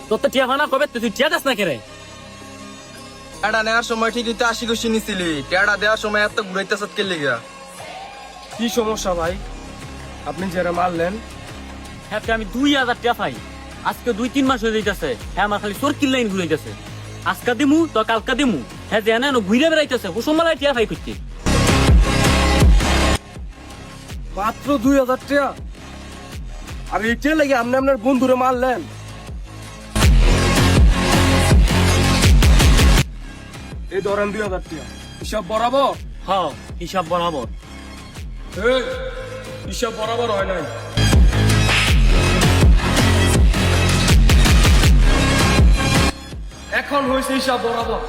তোর তো টিয়া ভানা কবে তুই টিয়া দাস না কেরে? টেডা নেওয়ার সময় ঠিকই তো 80 খুশি নিছিলি, টেডা দেওয়ার সময় এত ঘুরাইতেছ কে লিগা? কি সমস্যা ভাই, আপনি যারা মারলেন? হ্যাঁ আমি 2000 টিয়া পাই, আজকে 2-3 মাস হয়ে যাইতেছে। হ্যাঁ আমার খালি চোর কিল্লাইন ঘুরাইতেছে, আজকা দিমু তো কালকা দিমু। হ্যাঁ যে না ঘুরে বেড়াইতেছে কুসুমালায় টিয়া পাই করতে। মাত্র 2000 টাকা? আর এইটা লাগে আপনি আপনার বন্ধুরে মারলেন? এই ধরেন 2000 টাকা, হিসাব বরাবর? হ্যাঁ হিসাব বরাবর। এই হিসাব বরাবর হয় নাই। এখন হয়েছে হিসাব বরাবর।